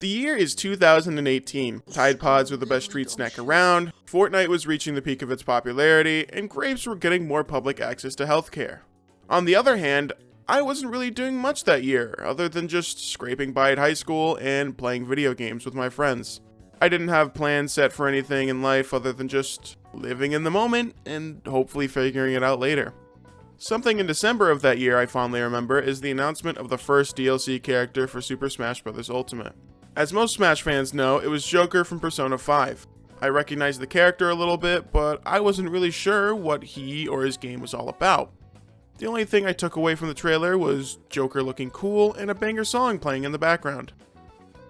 The year is 2018. Tide Pods were the best street snack around, Fortnite was reaching the peak of its popularity, and grapes were getting more public access to healthcare. On the other hand, I wasn't really doing much that year, other than just scraping by at high school and playing video games with my friends. I didn't have plans set for anything in life other than just living in the moment and hopefully figuring it out later. Something in December of that year I fondly remember is the announcement of the first DLC character for Super Smash Bros. Ultimate. As most Smash fans know, it was Joker from Persona 5. I recognized the character a little bit, but I wasn't really sure what he or his game was all about. The only thing I took away from the trailer was Joker looking cool and a banger song playing in the background.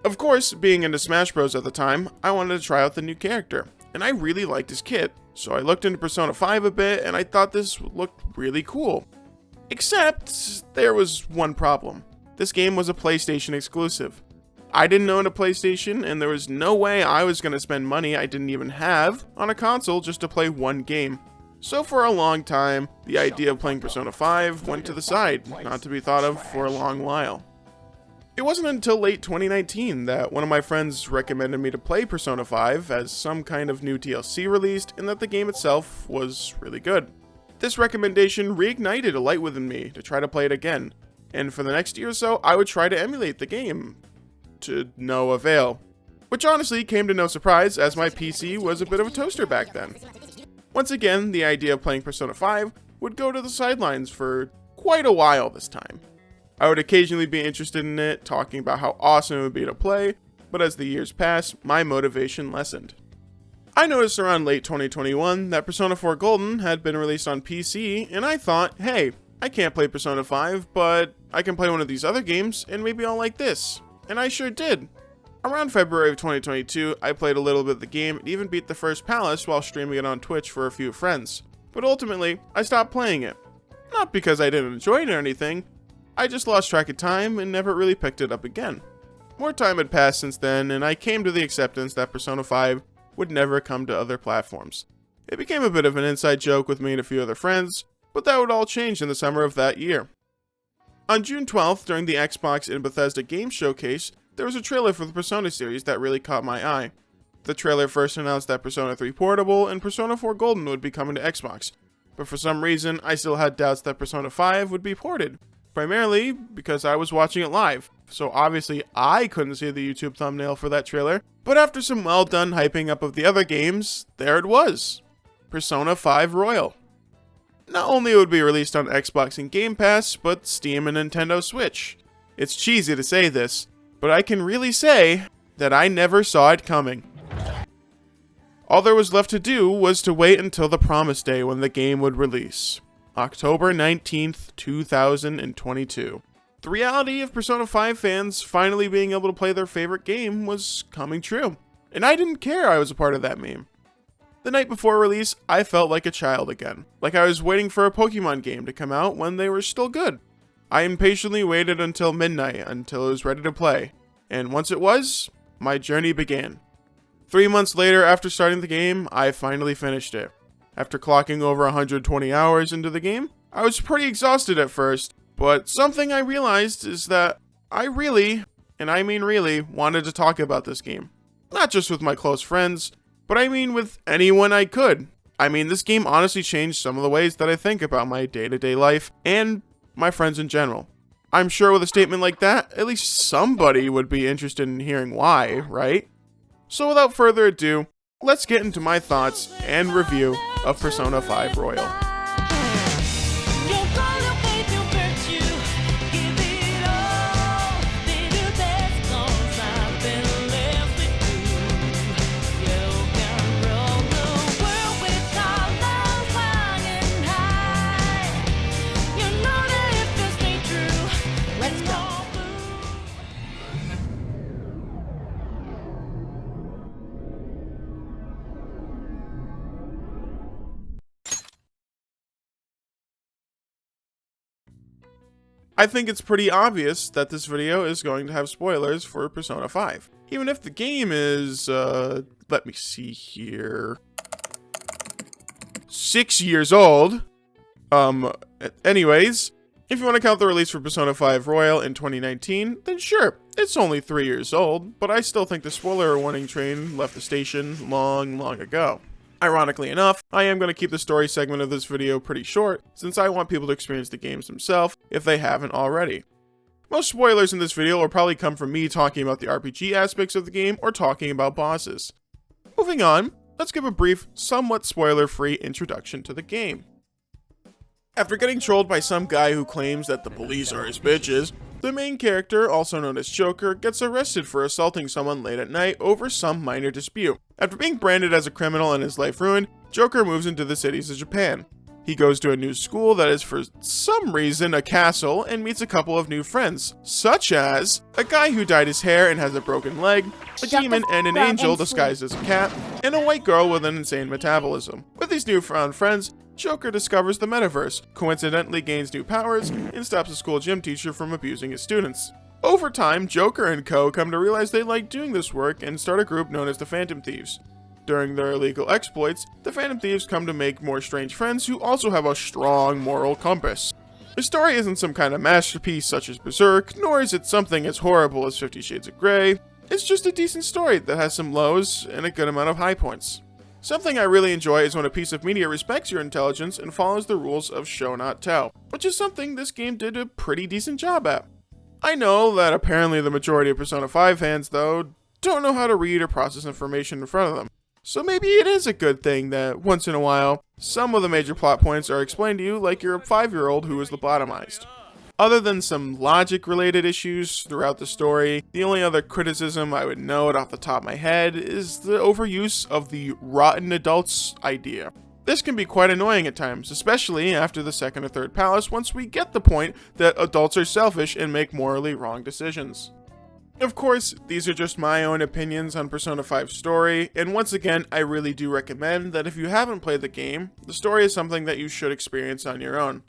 Of course, being into Smash Bros at the time, I wanted to try out the new character, and I really liked his kit, so I looked into Persona 5 a bit and I thought this looked really cool. Except, there was one problem. This game was a PlayStation exclusive. I didn't own a PlayStation, and there was no way I was going to spend money I didn't even have on a console just to play one game. So for a long time, the idea of playing Persona 5 went to the side, not to be thought of for a long while. It wasn't until late 2019 that one of my friends recommended me to play Persona 5 as some kind of new DLC released and that the game itself was really good. This recommendation reignited a light within me to try to play it again, and for the next year or so I would try to emulate the game. To no avail. Which honestly came to no surprise as my PC was a bit of a toaster back then. Once again, the idea of playing Persona 5 would go to the sidelines for quite a while this time. I would occasionally be interested in it, talking about how awesome it would be to play, but as the years passed, my motivation lessened. I noticed around late 2021 that Persona 4 Golden had been released on PC, and I thought, hey, I can't play Persona 5, but I can play one of these other games, and maybe I'll like this. And I sure did. Around February of 2022, I played a little bit of the game and even beat the first palace while streaming it on Twitch for a few friends. But ultimately, I stopped playing it. Not because I didn't enjoy it or anything, I just lost track of time and never really picked it up again. More time had passed since then, and I came to the acceptance that Persona 5 would never come to other platforms. It became a bit of an inside joke with me and a few other friends, but that would all change in the summer of that year. On June 12th, during the Xbox and Bethesda Game Showcase, there was a trailer for the Persona series that really caught my eye. The trailer first announced that Persona 3 Portable and Persona 4 Golden would be coming to Xbox, but for some reason I still had doubts that Persona 5 would be ported, primarily because I was watching it live, so obviously I couldn't see the YouTube thumbnail for that trailer, but after some well done hyping up of the other games, there it was, Persona 5 Royal. Not only it would be released on Xbox and Game Pass, but Steam and Nintendo Switch. It's cheesy to say this, but I can really say that I never saw it coming. All there was left to do was to wait until the promised day when the game would release. October 19th, 2022. The reality of Persona 5 fans finally being able to play their favorite game was coming true, and I didn't care I was a part of that meme. The night before release, I felt like a child again, like I was waiting for a Pokemon game to come out when they were still good. I impatiently waited until midnight until it was ready to play, and once it was, my journey began. 3 months later after starting the game, I finally finished it. After clocking over 120 hours into the game, I was pretty exhausted at first, but something I realized is that I really, and I mean really, wanted to talk about this game. Not just with my close friends, but I mean with anyone I could. I mean, this game honestly changed some of the ways that I think about my day-to-day life and my friends in general. I'm sure with a statement like that, at least somebody would be interested in hearing why, right? So without further ado, let's get into my thoughts and review of Persona 5 Royal. I think it's pretty obvious that this video is going to have spoilers for Persona 5. Even if the game is, let me see here, 6 years old. Anyways, If you want to count the release for Persona 5 Royal in 2019, then sure, it's only 3 years old, but I still think the spoiler warning train left the station long ago. Ironically enough, I am going to keep the story segment of this video pretty short, since I want people to experience the games themselves if they haven't already. Most spoilers in this video will probably come from me talking about the RPG aspects of the game or talking about bosses. Moving on, let's give a brief, somewhat spoiler-free introduction to the game. After getting trolled by some guy who claims that the police are his bitches, the main character, also known as Joker, gets arrested for assaulting someone late at night over some minor dispute. After being branded as a criminal and his life ruined, Joker moves into the cities of Japan. He goes to a new school that is for some reason a castle and meets a couple of new friends, such as a guy who dyed his hair and has a broken leg, a demon and an angel disguised as a cat, and a white girl with an insane metabolism. With these newfound friends, Joker discovers the metaverse, coincidentally gains new powers, and stops a school gym teacher from abusing his students. Over time, Joker and co come to realize they like doing this work and start a group known as the Phantom Thieves. During their illegal exploits, the Phantom Thieves come to make more strange friends who also have a strong moral compass. The story isn't some kind of masterpiece such as Berserk, nor is it something as horrible as 50 Shades of Grey. It's just a decent story that has some lows and a good amount of high points. Something I really enjoy is when a piece of media respects your intelligence and follows the rules of show not tell, which is something this game did a pretty decent job at. I know that apparently the majority of Persona 5 fans, though, don't know how to read or process information in front of them. So maybe it is a good thing that, once in a while, some of the major plot points are explained to you like you're a 5-year-old who is lobotomized. Other than some logic-related issues throughout the story, the only other criticism I would note off the top of my head is the overuse of the rotten adults idea. This can be quite annoying at times, especially after the second or third palace once we get the point that adults are selfish and make morally wrong decisions. Of course, these are just my own opinions on Persona 5's story, and once again, I really do recommend that if you haven't played the game, the story is something that you should experience on your own.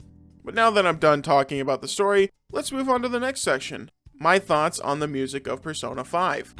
But now that I'm done talking about the story, let's move on to the next section, my thoughts on the music of Persona 5.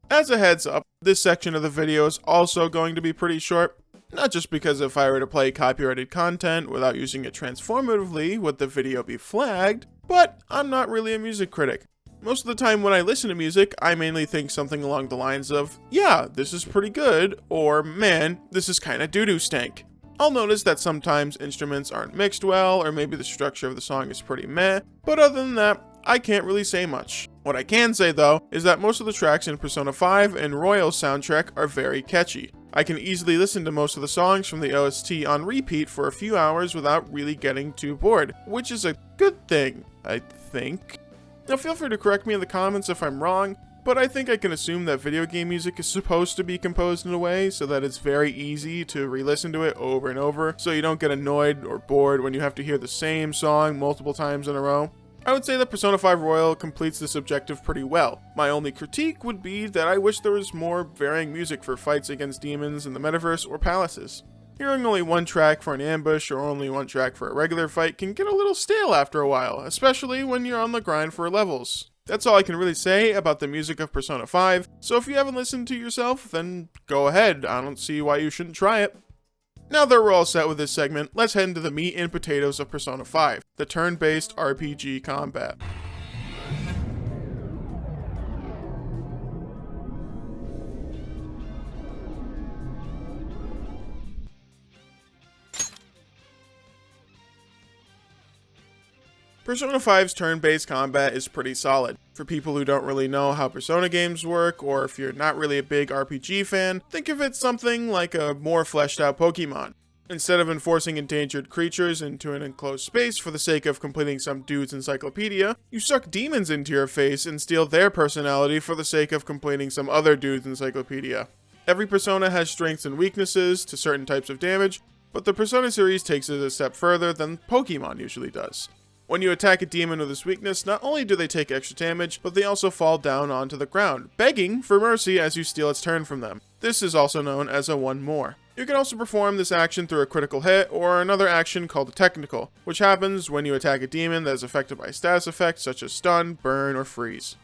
As a heads up, this section of the video is also going to be pretty short, not just because if I were to play copyrighted content without using it transformatively, would the video be flagged, but I'm not really a music critic. Most of the time when I listen to music, I mainly think something along the lines of, yeah, this is pretty good, or man, this is kinda doo-doo stank. I'll notice that sometimes instruments aren't mixed well, or maybe the structure of the song is pretty meh, but other than that, I can't really say much. What I can say though, is that most of the tracks in Persona 5 and Royal's soundtrack are very catchy. I can easily listen to most of the songs from the OST on repeat for a few hours without really getting too bored, which is a good thing, I think. Now feel free to correct me in the comments if I'm wrong, but I think I can assume that video game music is supposed to be composed in a way so that it's very easy to re-listen to it over and over, so you don't get annoyed or bored when you have to hear the same song multiple times in a row. I would say that Persona 5 Royal completes this objective pretty well. My only critique would be that I wish there was more varying music for fights against demons in the metaverse or palaces. Hearing only one track for an ambush or only one track for a regular fight can get a little stale after a while, especially when you're on the grind for levels. That's all I can really say about the music of Persona 5, so if you haven't listened to yourself, then go ahead, I don't see why you shouldn't try it. Now that we're all set with this segment, let's head into the meat and potatoes of Persona 5, the turn-based RPG combat. Persona 5's turn-based combat is pretty solid. For people who don't really know how Persona games work, or if you're not really a big RPG fan, think of it something like a more fleshed out Pokemon. Instead of enforcing endangered creatures into an enclosed space for the sake of completing some dude's encyclopedia, you suck demons into your face and steal their personality for the sake of completing some other dude's encyclopedia. Every Persona has strengths and weaknesses to certain types of damage, but the Persona series takes it a step further than Pokemon usually does. When you attack a demon with this weakness, not only do they take extra damage, but they also fall down onto the ground, begging for mercy as you steal its turn from them. This is also known as a one more. You can also perform this action through a critical hit or another action called a technical, which happens when you attack a demon that is affected by a status effect such as stun, burn, or freeze.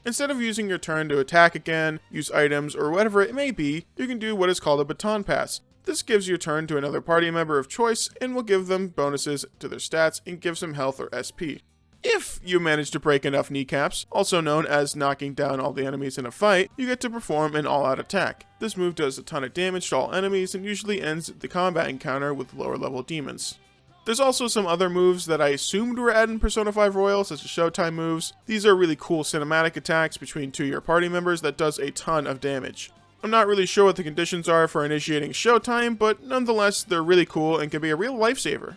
Instead of using your turn to attack again, use items, or whatever it may be, you can do what is called a baton pass. This gives your turn to another party member of choice and will give them bonuses to their stats and gives them health or SP. If you manage to break enough kneecaps, also known as knocking down all the enemies in a fight, you get to perform an all-out attack. This move does a ton of damage to all enemies and usually ends the combat encounter with lower level demons. There's also some other moves that I assumed were added in Persona 5 Royal, such as Showtime moves. These are really cool cinematic attacks between two of your party members that does a ton of damage. I'm not really sure what the conditions are for initiating Showtime, but nonetheless, they're really cool and can be a real lifesaver.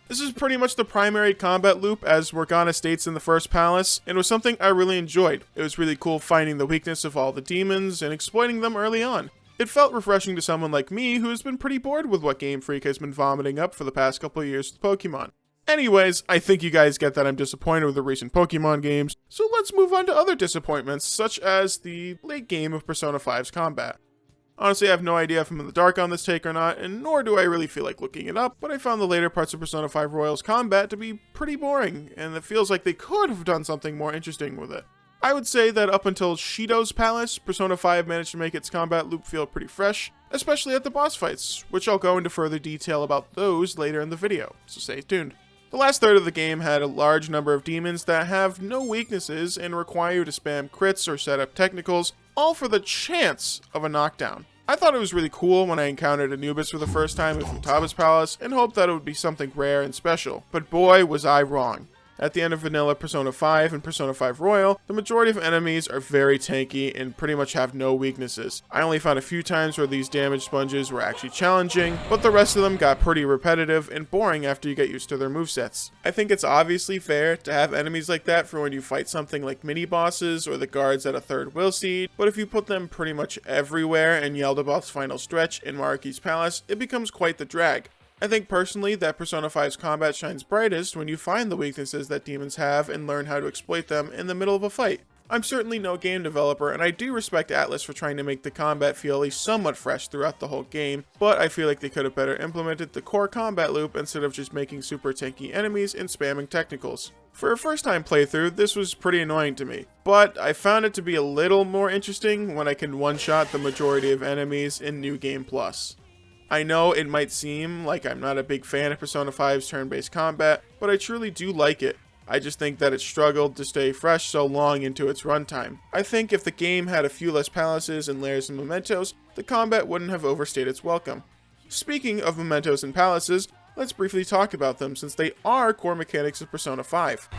This is pretty much the primary combat loop, as Morgana states in the first palace, and was something I really enjoyed. It was really cool finding the weakness of all the demons and exploiting them early on. It felt refreshing to someone like me who has been pretty bored with what Game Freak has been vomiting up for the past couple of years with Pokemon. Anyways, I think you guys get that I'm disappointed with the recent Pokemon games, so let's move on to other disappointments, such as the late game of Persona 5's combat. Honestly, I have no idea if I'm in the dark on this take or not, and nor do I really feel like looking it up, but I found the later parts of Persona 5 Royal's combat to be pretty boring, and it feels like they could have done something more interesting with it. I would say that up until Shido's Palace, Persona 5 managed to make its combat loop feel pretty fresh, especially at the boss fights, which I'll go into further detail about those later in the video, so stay tuned. The last third of the game had a large number of demons that have no weaknesses and require you to spam crits or set up technicals, all for the chance of a knockdown. I thought it was really cool when I encountered Anubis for the first time in Futaba's Palace and hoped that it would be something rare and special, but boy was I wrong. At the end of vanilla Persona 5 and Persona 5 Royal, the majority of enemies are very tanky and pretty much have no weaknesses. I only found a few times where these damage sponges were actually challenging, but the rest of them got pretty repetitive and boring after you get used to their movesets. I think it's obviously fair to have enemies like that for when you fight something like mini-bosses or the guards at a third will seed, but if you put them pretty much everywhere in Jaldabaoth's final stretch in Maruki's Palace, it becomes quite the drag. I think personally that Persona 5's combat shines brightest when you find the weaknesses that demons have and learn how to exploit them in the middle of a fight. I'm certainly no game developer, and I do respect Atlus for trying to make the combat feel at least somewhat fresh throughout the whole game, but I feel like they could have better implemented the core combat loop instead of just making super tanky enemies and spamming technicals. For a first time playthrough, this was pretty annoying to me, but I found it to be a little more interesting when I can one-shot the majority of enemies in New Game Plus. I know it might seem like I'm not a big fan of Persona 5's turn-based combat, but I truly do like it. I just think that it struggled to stay fresh so long into its runtime. I think if the game had a few less palaces and layers and mementos, the combat wouldn't have overstayed its welcome. Speaking of mementos and palaces, let's briefly talk about them since they are core mechanics of Persona 5.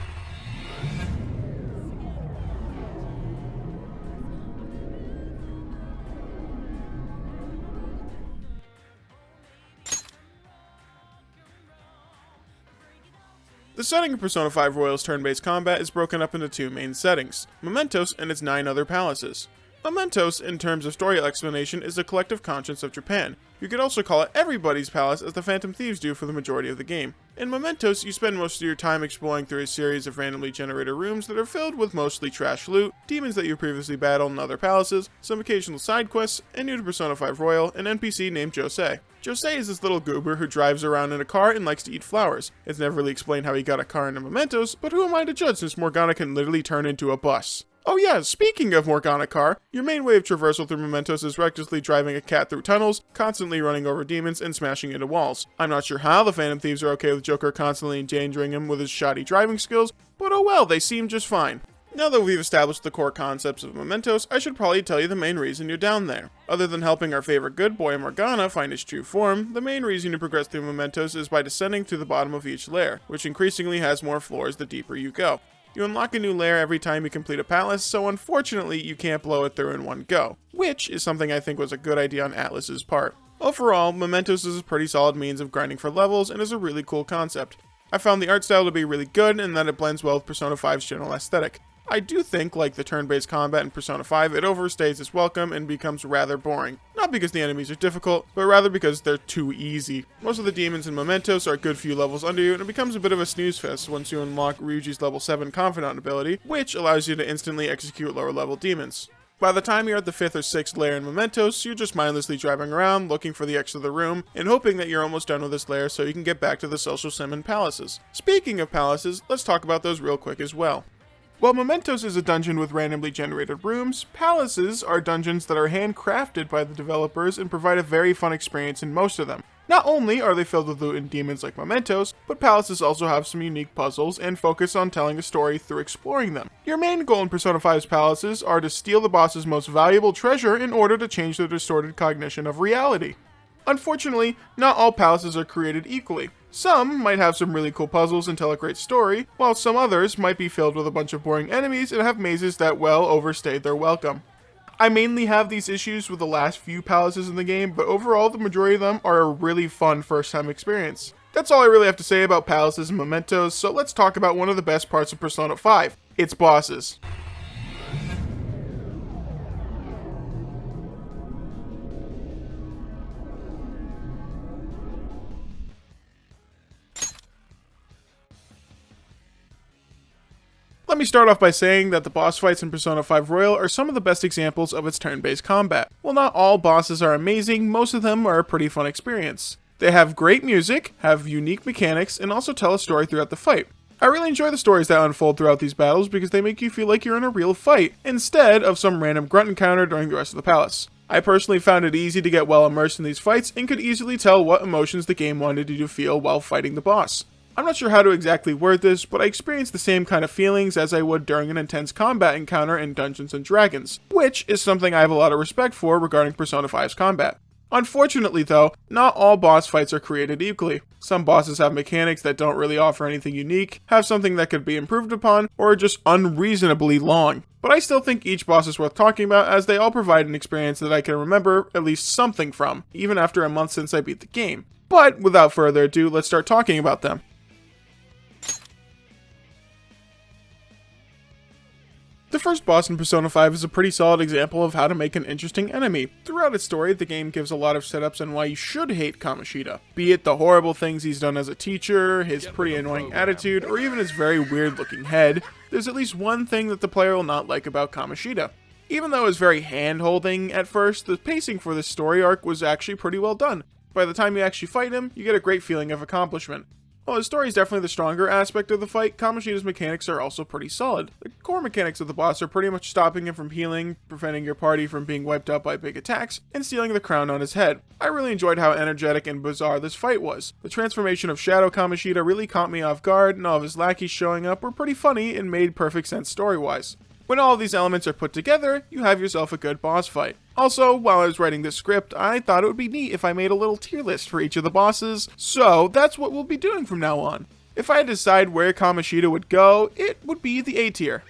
The setting of Persona 5 Royal's turn-based combat is broken up into two main settings, Mementos and its 9 other palaces. Mementos, in terms of story explanation, is the collective conscience of Japan. You could also call it everybody's palace, as the Phantom Thieves do for the majority of the game. In Mementos, you spend most of your time exploring through a series of randomly generated rooms that are filled with mostly trash loot, demons that you previously battled in other palaces, some occasional side quests, and new to Persona 5 Royal, an NPC named Josei. Josei is this little goober who drives around in a car and likes to eat flowers. It's never really explained how he got a car into Mementos, but who am I to judge since Morgana can literally turn into a bus? Oh yeah, speaking of Morgana car, your main way of traversal through Mementos is recklessly driving a cat through tunnels, constantly running over demons, and smashing into walls. I'm not sure how the Phantom Thieves are okay with Joker constantly endangering him with his shoddy driving skills, but oh well, they seem just fine. Now that we've established the core concepts of Mementos, I should probably tell you the main reason you're down there. Other than helping our favorite good boy Morgana find his true form, the main reason you progress through Mementos is by descending to the bottom of each layer, which increasingly has more floors the deeper you go. You unlock a new layer every time you complete a palace, so unfortunately you can't blow it through in one go, which is something I think was a good idea on Atlus's part. Overall, Mementos is a pretty solid means of grinding for levels and is a really cool concept. I found the art style to be really good and that it blends well with Persona 5's general aesthetic. I do think, like the turn-based combat in Persona 5, it overstays its welcome and becomes rather boring. Not because the enemies are difficult, but rather because they're too easy. Most of the demons in Mementos are a good few levels under you, and it becomes a bit of a snooze fest once you unlock Ryuji's level 7 Confidant ability, which allows you to instantly execute lower level demons. By the time you're at the 5th or 6th layer in Mementos, you're just mindlessly driving around, looking for the exit of the room, and hoping that you're almost done with this layer so you can get back to the social sim and palaces. Speaking of palaces, let's talk about those real quick as well. While Mementos is a dungeon with randomly generated rooms, palaces are dungeons that are handcrafted by the developers and provide a very fun experience in most of them. Not only are they filled with loot and demons like Mementos, but palaces also have some unique puzzles and focus on telling a story through exploring them. Your main goal in Persona 5's palaces are to steal the boss's most valuable treasure in order to change their distorted cognition of reality. Unfortunately, not all palaces are created equally. Some might have some really cool puzzles and tell a great story, while some others might be filled with a bunch of boring enemies and have mazes that well overstayed their welcome. I mainly have these issues with the last few palaces in the game, but overall the majority of them are a really fun first time experience. That's all I really have to say about palaces and Mementos, so let's talk about one of the best parts of Persona 5, its bosses. Let me start off by saying that the boss fights in Persona 5 Royal are some of the best examples of its turn-based combat. While not all bosses are amazing, most of them are a pretty fun experience. They have great music, have unique mechanics, and also tell a story throughout the fight. I really enjoy the stories that unfold throughout these battles because they make you feel like you're in a real fight, instead of some random grunt encounter during the rest of the palace. I personally found it easy to get well immersed in these fights and could easily tell what emotions the game wanted you to feel while fighting the boss. I'm not sure how to exactly word this, but I experienced the same kind of feelings as I would during an intense combat encounter in Dungeons & Dragons, which is something I have a lot of respect for regarding Persona 5's combat. Unfortunately though, not all boss fights are created equally. Some bosses have mechanics that don't really offer anything unique, have something that could be improved upon, or are just unreasonably long. But I still think each boss is worth talking about as they all provide an experience that I can remember at least something from, even after a month since I beat the game. But without further ado, let's start talking about them. The first boss in Persona 5 is a pretty solid example of how to make an interesting enemy. Throughout its story, the game gives a lot of setups on why you should hate Kamoshida. Be it the horrible things he's done as a teacher, his pretty annoying attitude, or even his very weird looking head, there's at least one thing that the player will not like about Kamoshida. Even though it was very hand-holding at first, the pacing for this story arc was actually pretty well done. By the time you actually fight him, you get a great feeling of accomplishment. While his story is definitely the stronger aspect of the fight, Kamoshida's mechanics are also pretty solid. The core mechanics of the boss are pretty much stopping him from healing, preventing your party from being wiped out by big attacks, and stealing the crown on his head. I really enjoyed how energetic and bizarre this fight was. The transformation of Shadow Kamoshida really caught me off guard, and all of his lackeys showing up were pretty funny and made perfect sense story-wise. When all of these elements are put together, you have yourself a good boss fight. Also, while I was writing this script, I thought it would be neat if I made a little tier list for each of the bosses, so that's what we'll be doing from now on. If I had to decide where Kamoshida would go, it would be the A tier.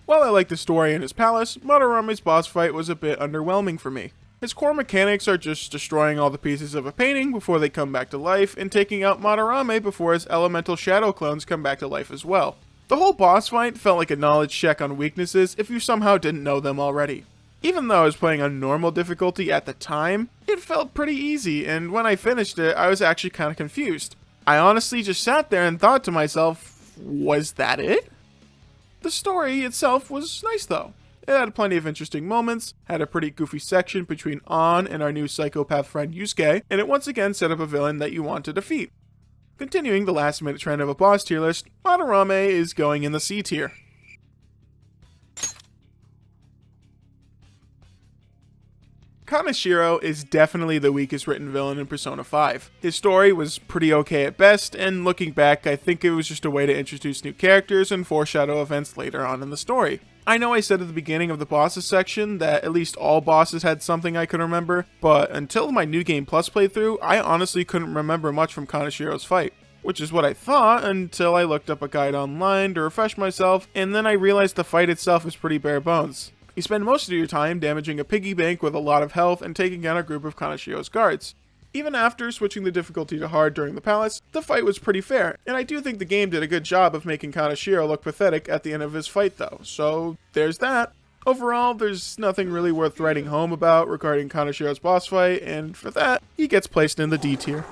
While I liked the story in his palace, Madarame's boss fight was a bit underwhelming for me. His core mechanics are just destroying all the pieces of a painting before they come back to life, and taking out Madarame before his elemental shadow clones come back to life as well. The whole boss fight felt like a knowledge check on weaknesses if you somehow didn't know them already. Even though I was playing on normal difficulty at the time, it felt pretty easy, and when I finished it, I was actually kind of confused. I honestly just sat there and thought to myself, was that it? The story itself was nice though. It had plenty of interesting moments, had a pretty goofy section between An and our new psychopath friend Yusuke, and it once again set up a villain that you want to defeat. Continuing the last minute trend of a boss tier list, Madarame is going in the C tier. Kaneshiro is definitely the weakest written villain in Persona 5. His story was pretty okay at best, and looking back, I think it was just a way to introduce new characters and foreshadow events later on in the story. I know I said at the beginning of the bosses section that at least all bosses had something I could remember, but until my New Game Plus playthrough, I honestly couldn't remember much from Kaneshiro's fight. Which is what I thought until I looked up a guide online to refresh myself, and then I realized the fight itself is pretty bare bones. You spend most of your time damaging a piggy bank with a lot of health and taking down a group of Kaneshiro's guards. Even after switching the difficulty to hard during the palace, the fight was pretty fair, and I do think the game did a good job of making Kaneshiro look pathetic at the end of his fight though, so there's that. Overall, there's nothing really worth writing home about regarding Kaneshiro's boss fight, and for that, he gets placed in the D tier.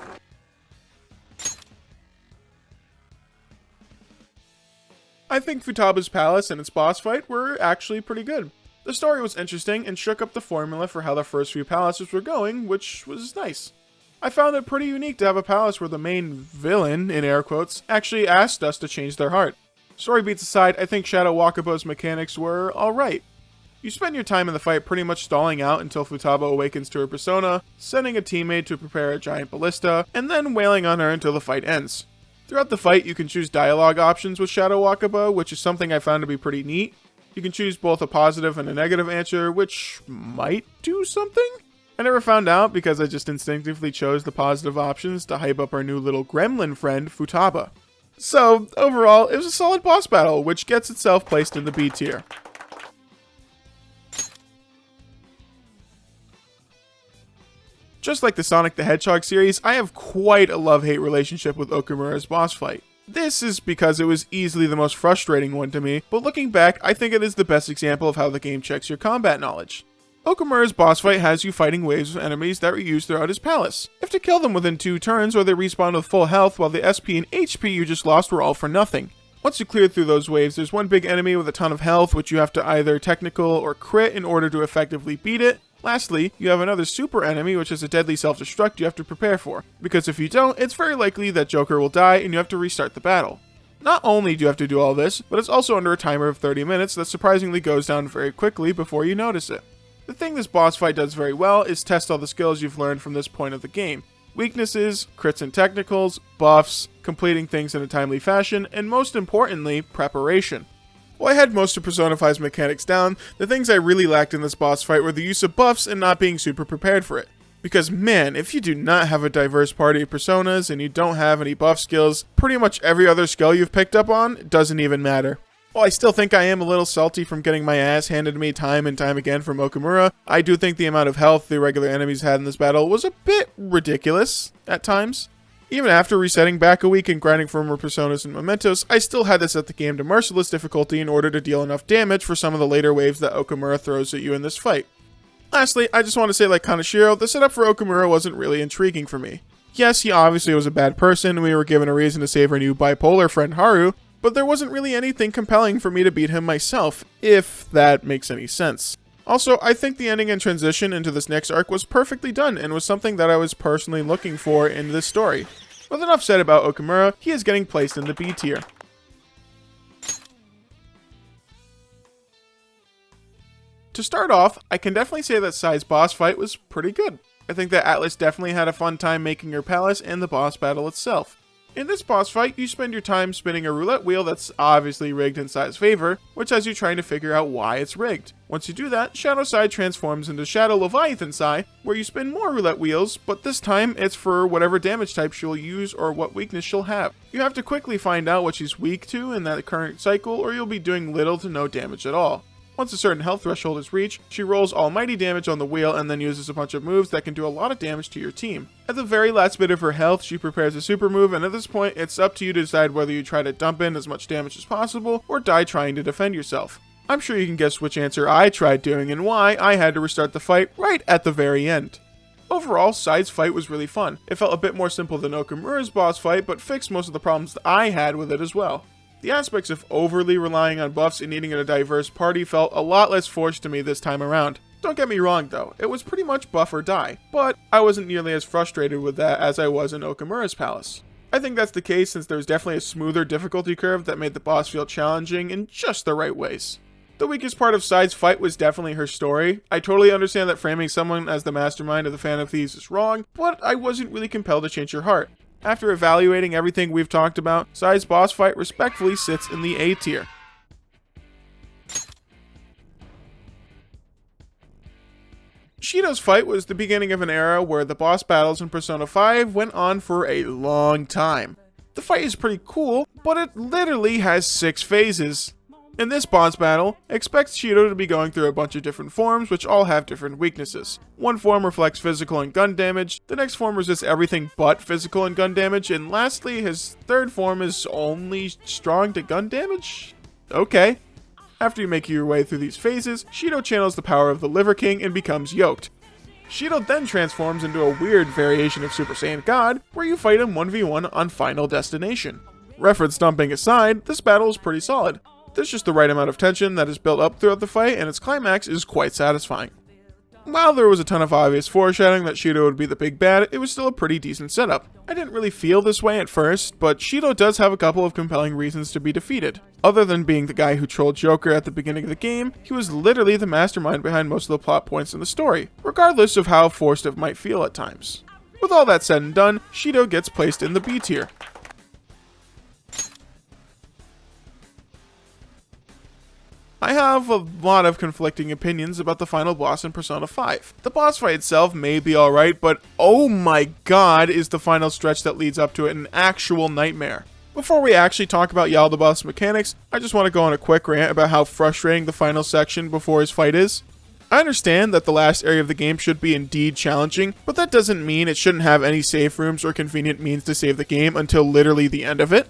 I think Futaba's palace and its boss fight were actually pretty good. The story was interesting and shook up the formula for how the first few palaces were going, which was nice. I found it pretty unique to have a palace where the main villain, in air quotes, actually asked us to change their heart. Story beats aside, I think Jaldabaoth's mechanics were alright. You spend your time in the fight pretty much stalling out until Futaba awakens to her persona, sending a teammate to prepare a giant ballista, and then wailing on her until the fight ends. Throughout the fight, you can choose dialogue options with Jaldabaoth, which is something I found to be pretty neat. You can choose both a positive and a negative answer, which might do something? I never found out because I just instinctively chose the positive options to hype up our new little gremlin friend, Futaba. So, overall, it was a solid boss battle, which gets itself placed in the B tier. Just like the Sonic the Hedgehog series, I have quite a love-hate relationship with Okumura's boss fight. This is because it was easily the most frustrating one to me, but looking back, I think it is the best example of how the game checks your combat knowledge. Okumura's boss fight has you fighting waves of enemies that reuse throughout his palace. You have to kill them within 2 turns or they respawn with full health while the SP and HP you just lost were all for nothing. Once you clear through those waves, there's one big enemy with a ton of health which you have to either technical or crit in order to effectively beat it. Lastly, you have another super enemy which is a deadly self-destruct you have to prepare for, because if you don't, it's very likely that Joker will die and you have to restart the battle. Not only do you have to do all this, but it's also under a timer of 30 minutes that surprisingly goes down very quickly before you notice it. The thing this boss fight does very well is test all the skills you've learned from this point of the game. Weaknesses, crits and technicals, buffs, completing things in a timely fashion, and most importantly, preparation. While I had most of Persona 5's mechanics down, the things I really lacked in this boss fight were the use of buffs and not being super prepared for it. Because man, if you do not have a diverse party of personas and you don't have any buff skills, pretty much every other skill you've picked up on doesn't even matter. While I still think I am a little salty from getting my ass handed to me time and time again from Okumura, I do think the amount of health the regular enemies had in this battle was a bit ridiculous at times. Even after resetting back a week and grinding for more personas and mementos, I still had to set the game to merciless difficulty in order to deal enough damage for some of the later waves that Okumura throws at you in this fight. Lastly, I just want to say, like Kaneshiro, the setup for Okumura wasn't really intriguing for me. Yes, he obviously was a bad person and we were given a reason to save our new bipolar friend Haru, but there wasn't really anything compelling for me to beat him myself, if that makes any sense. Also, I think the ending and transition into this next arc was perfectly done and was something that I was personally looking for in this story. With enough said about Okumura, he is getting placed in the B tier. To start off, I can definitely say that Sai's boss fight was pretty good. I think that Atlas definitely had a fun time making her palace and the boss battle itself. In this boss fight, you spend your time spinning a roulette wheel that's obviously rigged in Sai's favor, which has you trying to figure out why it's rigged. Once you do that, Shadow Sai transforms into Shadow Leviathan Sai, where you spin more roulette wheels, but this time it's for whatever damage type she'll use or what weakness she'll have. You have to quickly find out what she's weak to in that current cycle, or you'll be doing little to no damage at all. Once a certain health threshold is reached, she rolls almighty damage on the wheel and then uses a bunch of moves that can do a lot of damage to your team. At the very last bit of her health, she prepares a super move, and at this point, it's up to you to decide whether you try to dump in as much damage as possible or die trying to defend yourself. I'm sure you can guess which answer I tried doing and why I had to restart the fight right at the very end. Overall, Sai's fight was really fun. It felt a bit more simple than Okumura's boss fight, but fixed most of the problems that I had with it as well. The aspects of overly relying on buffs and needing a diverse party felt a lot less forced to me this time around. Don't get me wrong though, it was pretty much buff or die, but I wasn't nearly as frustrated with that as I was in Okumura's palace. I think that's the case since there's definitely a smoother difficulty curve that made the boss feel challenging in just the right ways. The weakest part of Sai's fight was definitely her story. I totally understand that framing someone as the mastermind of the Phantom Thieves is wrong, but I wasn't really compelled to change her heart. After evaluating everything we've talked about, Sai's boss fight respectfully sits in the A tier. Shido's fight was the beginning of an era where the boss battles in Persona 5 went on for a long time. The fight is pretty cool, but it literally has 6 phases. In this boss battle, expect Shido to be going through a bunch of different forms which all have different weaknesses. One form reflects physical and gun damage, the next form resists everything but physical and gun damage, and lastly, his third form is only strong to gun damage? Okay. After you make your way through these phases, Shido channels the power of the Liver King and becomes yoked. Shido then transforms into a weird variation of Super Saiyan God, where you fight him 1v1 on Final Destination. Reference dumping aside, this battle is pretty solid. There's just the right amount of tension that is built up throughout the fight, and its climax is quite satisfying. While there was a ton of obvious foreshadowing that Shido would be the big bad, it was still a pretty decent setup. I didn't really feel this way at first, but Shido does have a couple of compelling reasons to be defeated. Other than being the guy who trolled Joker at the beginning of the game, he was literally the mastermind behind most of the plot points in the story, regardless of how forced it might feel at times. With all that said and done, Shido gets placed in the B tier. I have a lot of conflicting opinions about the final boss in Persona 5. The boss fight itself may be alright, but oh my god is the final stretch that leads up to it an actual nightmare. Before we actually talk about Jaldabaoth's mechanics, I just want to go on a quick rant about how frustrating the final section before his fight is. I understand that the last area of the game should be indeed challenging, but that doesn't mean it shouldn't have any save rooms or convenient means to save the game until literally the end of it.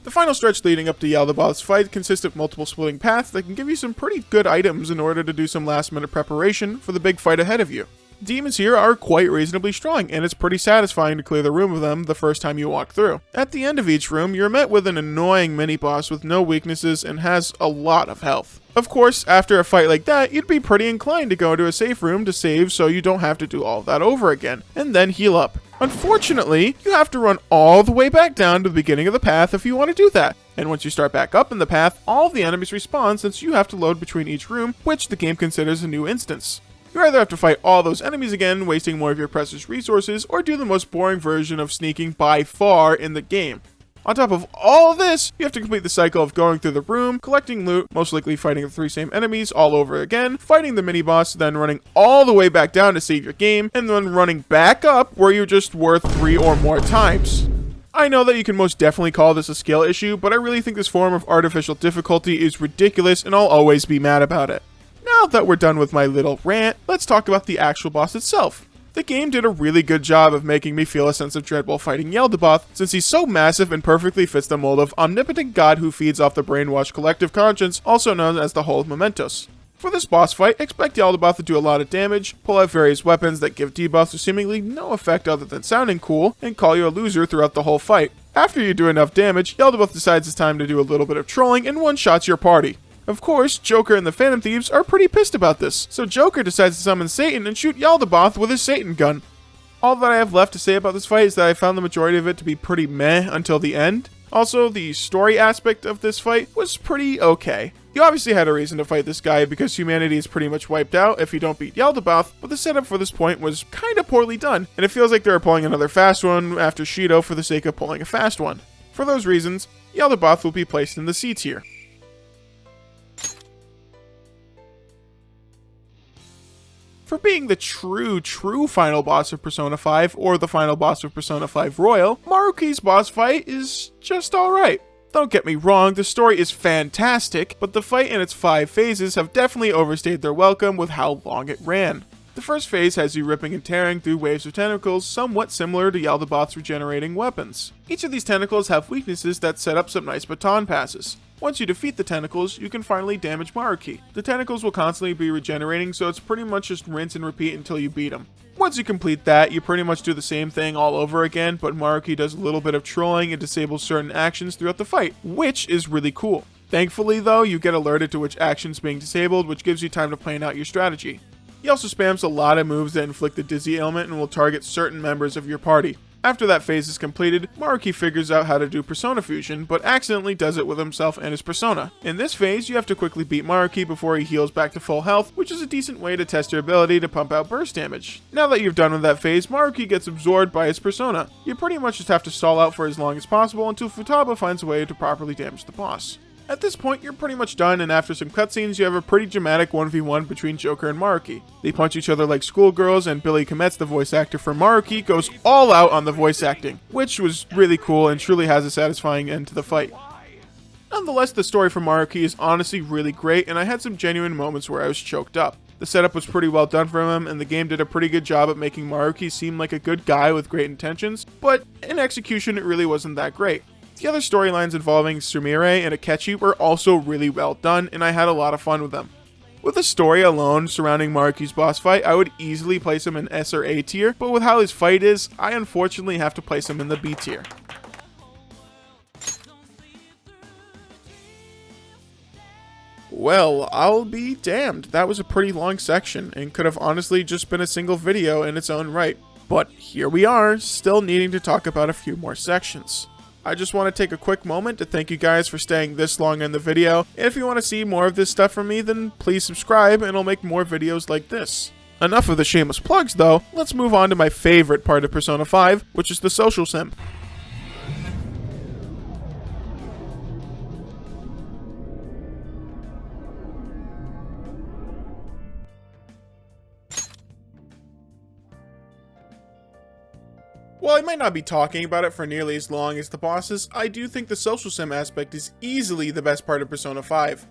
The final stretch leading up to Jaldabaoth's fight consists of multiple splitting paths that can give you some pretty good items in order to do some last minute preparation for the big fight ahead of you. Demons here are quite reasonably strong, and it's pretty satisfying to clear the room of them the first time you walk through. At the end of each room, you're met with an annoying mini-boss with no weaknesses and has a lot of health. Of course, after a fight like that, you'd be pretty inclined to go to a safe room to save so you don't have to do all of that over again, and then heal up. Unfortunately, you have to run all the way back down to the beginning of the path if you want to do that. And once you start back up in the path, all of the enemies respawn since you have to load between each room, which the game considers a new instance. You either have to fight all those enemies again, wasting more of your precious resources, or do the most boring version of sneaking by far in the game. On top of all of this, you have to complete the cycle of going through the room, collecting loot, most likely fighting the 3 same enemies all over again, fighting the mini-boss, then running all the way back down to save your game, and then running back up where you just were 3 or more times. I know that you can most definitely call this a skill issue, but I really think this form of artificial difficulty is ridiculous and I'll always be mad about it. Now that we're done with my little rant, let's talk about the actual boss itself. The game did a really good job of making me feel a sense of dread while fighting Jaldabaoth, since he's so massive and perfectly fits the mold of omnipotent god who feeds off the brainwashed collective conscience, also known as the Whole of Mementos. For this boss fight, expect Jaldabaoth to do a lot of damage, pull out various weapons that give debuffs with seemingly no effect other than sounding cool, and call you a loser throughout the whole fight. After you do enough damage, Jaldabaoth decides it's time to do a little bit of trolling and one-shots your party. Of course, Joker and the Phantom Thieves are pretty pissed about this, so Joker decides to summon Satan and shoot Jaldabaoth with his Satan gun. All that I have left to say about this fight is that I found the majority of it to be pretty meh until the end. Also, the story aspect of this fight was pretty okay. You obviously had a reason to fight this guy because humanity is pretty much wiped out if you don't beat Jaldabaoth, but the setup for this point was kinda poorly done, and it feels like they were pulling another fast one after Shido for the sake of pulling a fast one. For those reasons, Jaldabaoth will be placed in the C tier. For being the true final boss of Persona 5, or the final boss of Persona 5 Royal, Maruki's boss fight is just alright. Don't get me wrong, the story is fantastic, but the fight and its 5 phases have definitely overstayed their welcome with how long it ran. The first phase has you ripping and tearing through waves of tentacles, somewhat similar to Jaldabaoth's regenerating weapons. Each of these tentacles have weaknesses that set up some nice baton passes. Once you defeat the tentacles, you can finally damage Maruki. The tentacles will constantly be regenerating, so it's pretty much just rinse and repeat until you beat them. Once you complete that, you pretty much do the same thing all over again, but Maruki does a little bit of trolling and disables certain actions throughout the fight, which is really cool. Thankfully though, you get alerted to which action's being disabled, which gives you time to plan out your strategy. He also spams a lot of moves that inflict the dizzy ailment and will target certain members of your party. After that phase is completed, Maruki figures out how to do Persona Fusion, but accidentally does it with himself and his persona. In this phase, you have to quickly beat Maruki before he heals back to full health, which is a decent way to test your ability to pump out burst damage. Now that you've done with that phase, Maruki gets absorbed by his persona. You pretty much just have to stall out for as long as possible until Futaba finds a way to properly damage the boss. At this point, you're pretty much done, and after some cutscenes, you have a pretty dramatic 1v1 between Joker and Maruki. They punch each other like schoolgirls, and Billy Kometz, the voice actor for Maruki, goes all out on the voice acting, which was really cool and truly has a satisfying end to the fight. Nonetheless, the story for Maruki is honestly really great, and I had some genuine moments where I was choked up. The setup was pretty well done from him, and the game did a pretty good job at making Maruki seem like a good guy with great intentions, but in execution it really wasn't that great. The other storylines involving Sumire and Akechi were also really well done, and I had a lot of fun with them. With the story alone surrounding Maruki's boss fight, I would easily place him in S or A tier, but with how his fight is, I unfortunately have to place him in the B tier. Well, I'll be damned. That was a pretty long section and could have honestly just been a single video in its own right. But here we are, still needing to talk about a few more sections. I just want to take a quick moment to thank you guys for staying this long in the video. And if you want to see more of this stuff from me, then please subscribe and I'll make more videos like this. Enough of the shameless plugs though, let's move on to my favorite part of Persona 5, which is the social sim. While I might not be talking about it for nearly as long as the bosses, I do think the social sim aspect is easily the best part of Persona 5.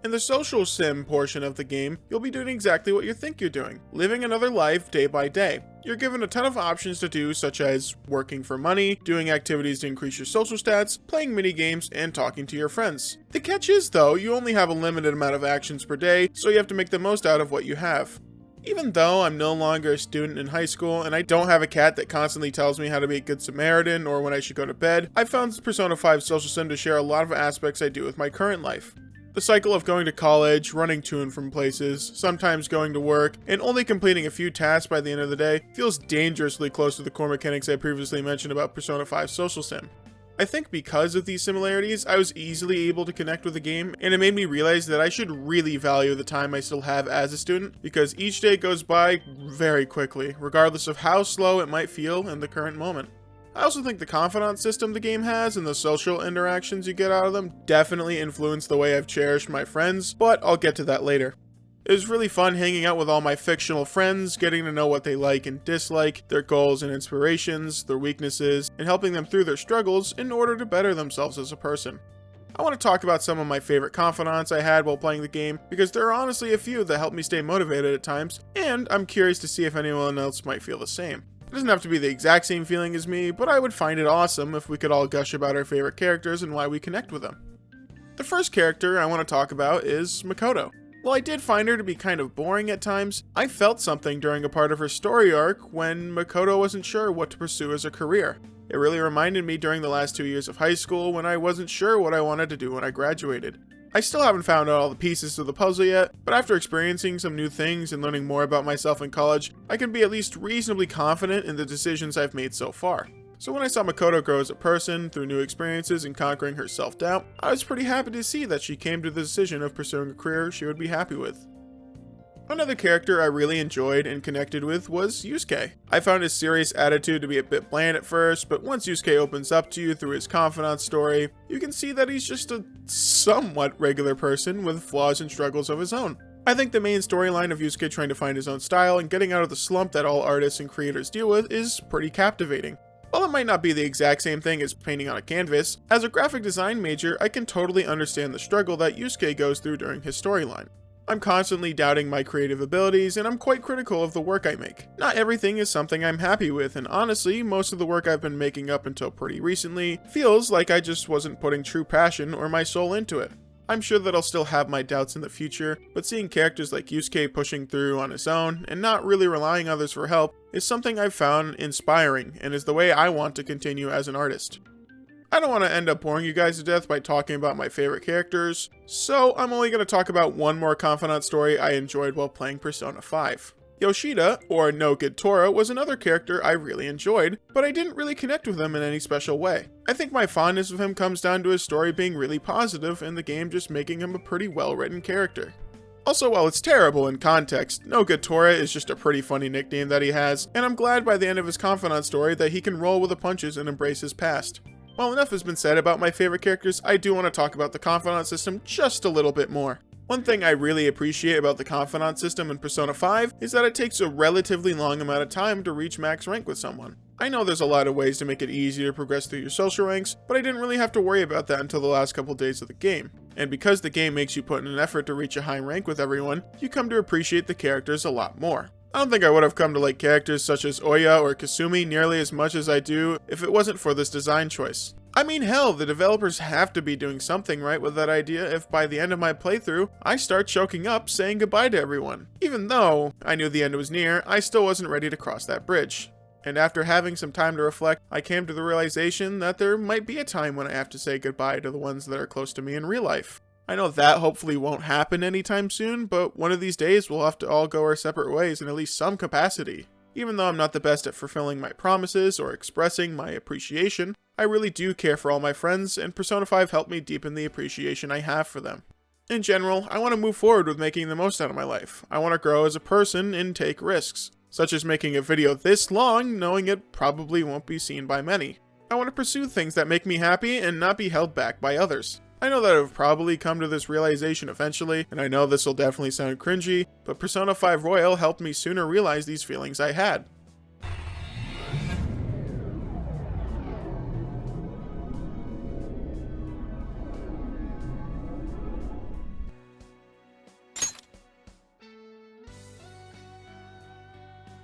In the social sim portion of the game, you'll be doing exactly what you think you're doing, living another life day by day. You're given a ton of options to do, such as working for money, doing activities to increase your social stats, playing mini games, and talking to your friends. The catch is though, you only have a limited amount of actions per day, so you have to make the most out of what you have. Even though I'm no longer a student in high school and I don't have a cat that constantly tells me how to be a good Samaritan or when I should go to bed, I found Persona 5 Social Sim to share a lot of aspects I do with my current life. The cycle of going to college, running to and from places, sometimes going to work, and only completing a few tasks by the end of the day feels dangerously close to the core mechanics I previously mentioned about Persona 5 Social Sim. I think because of these similarities, I was easily able to connect with the game, and it made me realize that I should really value the time I still have as a student, because each day goes by very quickly, regardless of how slow it might feel in the current moment. I also think the confidant system the game has and the social interactions you get out of them definitely influence the way I've cherished my friends, but I'll get to that later. It was really fun hanging out with all my fictional friends, getting to know what they like and dislike, their goals and inspirations, their weaknesses, and helping them through their struggles in order to better themselves as a person. I want to talk about some of my favorite confidants I had while playing the game, because there are honestly a few that help me stay motivated at times, and I'm curious to see if anyone else might feel the same. It doesn't have to be the exact same feeling as me, but I would find it awesome if we could all gush about our favorite characters and why we connect with them. The first character I want to talk about is Makoto. While I did find her to be kind of boring at times, I felt something during a part of her story arc when Makoto wasn't sure what to pursue as a career. It really reminded me during the last 2 years of high school when I wasn't sure what I wanted to do when I graduated. I still haven't found out all the pieces of the puzzle yet, but after experiencing some new things and learning more about myself in college, I can be at least reasonably confident in the decisions I've made so far. So when I saw Makoto grow as a person through new experiences and conquering her self-doubt, I was pretty happy to see that she came to the decision of pursuing a career she would be happy with. Another character I really enjoyed and connected with was Yusuke. I found his serious attitude to be a bit bland at first, but once Yusuke opens up to you through his confidant story, you can see that he's just a somewhat regular person with flaws and struggles of his own. I think the main storyline of Yusuke trying to find his own style and getting out of the slump that all artists and creators deal with is pretty captivating. While it might not be the exact same thing as painting on a canvas, as a graphic design major, I can totally understand the struggle that Yusuke goes through during his storyline. I'm constantly doubting my creative abilities, and I'm quite critical of the work I make. Not everything is something I'm happy with, and honestly, most of the work I've been making up until pretty recently feels like I just wasn't putting true passion or my soul into it. I'm sure that I'll still have my doubts in the future, but seeing characters like Yusuke pushing through on his own and not really relying on others for help is something I've found inspiring and is the way I want to continue as an artist. I don't want to end up boring you guys to death by talking about my favorite characters, so I'm only going to talk about one more confidant story I enjoyed while playing Persona 5. Yoshida, or No Good Tora, was another character I really enjoyed, but I didn't really connect with him in any special way. I think my fondness of him comes down to his story being really positive and the game just making him a pretty well-written character. Also, while it's terrible in context, No Good Tora is just a pretty funny nickname that he has, and I'm glad by the end of his confidant story that he can roll with the punches and embrace his past. While enough has been said about my favorite characters, I do want to talk about the confidant system just a little bit more. One thing I really appreciate about the confidant system in Persona 5 is that it takes a relatively long amount of time to reach max rank with someone. I know there's a lot of ways to make it easier to progress through your social ranks, but I didn't really have to worry about that until the last couple days of the game. And because the game makes you put in an effort to reach a high rank with everyone, you come to appreciate the characters a lot more. I don't think I would have come to like characters such as Oya or Kasumi nearly as much as I do if it wasn't for this design choice. I mean, hell, the developers have to be doing something right with that idea if by the end of my playthrough, I start choking up saying goodbye to everyone. Even though I knew the end was near, I still wasn't ready to cross that bridge. And after having some time to reflect, I came to the realization that there might be a time when I have to say goodbye to the ones that are close to me in real life. I know that hopefully won't happen anytime soon, but one of these days we'll have to all go our separate ways in at least some capacity. Even though I'm not the best at fulfilling my promises or expressing my appreciation, I really do care for all my friends, and Persona 5 helped me deepen the appreciation I have for them. In general, I want to move forward with making the most out of my life. I want to grow as a person and take risks, such as making a video this long knowing it probably won't be seen by many. I want to pursue things that make me happy and not be held back by others. I know that I've probably come to this realization eventually, and I know this will definitely sound cringy, but Persona 5 Royal helped me sooner realize these feelings I had.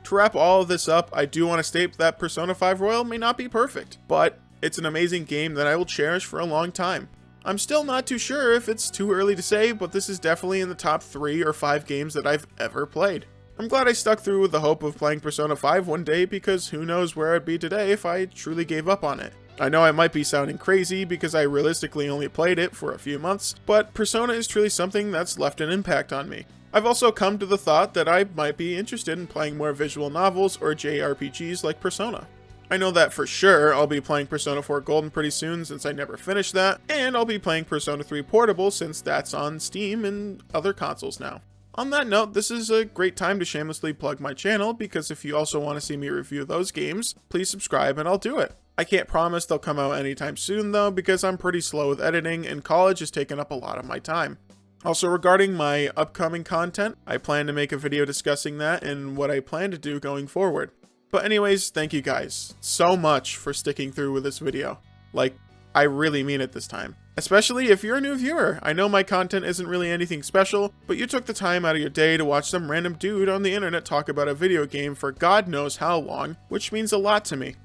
To wrap all of this up, I do want to state that Persona 5 Royal may not be perfect, but it's an amazing game that I will cherish for a long time. I'm still not too sure if it's too early to say, but this is definitely in the top 3 or 5 games that I've ever played. I'm glad I stuck through with the hope of playing Persona 5 one day, because who knows where I'd be today if I truly gave up on it. I know I might be sounding crazy because I realistically only played it for a few months, but Persona is truly something that's left an impact on me. I've also come to the thought that I might be interested in playing more visual novels or JRPGs like Persona. I know that for sure I'll be playing Persona 4 Golden pretty soon since I never finished that, and I'll be playing Persona 3 Portable since that's on Steam and other consoles now. On that note, this is a great time to shamelessly plug my channel, because if you also want to see me review those games, please subscribe and I'll do it. I can't promise they'll come out anytime soon though, because I'm pretty slow with editing and college has taken up a lot of my time. Also, regarding my upcoming content, I plan to make a video discussing that and what I plan to do going forward. But anyways, thank you guys so much for sticking through with this video. Like, I really mean it this time. Especially if you're a new viewer. I know my content isn't really anything special, but you took the time out of your day to watch some random dude on the internet talk about a video game for God knows how long, which means a lot to me.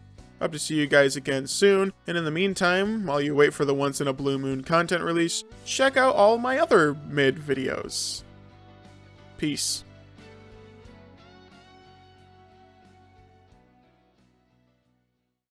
Hope to see you guys again soon, and in the meantime, while you wait for the once in a blue moon content release, check out all my other mid videos. Peace.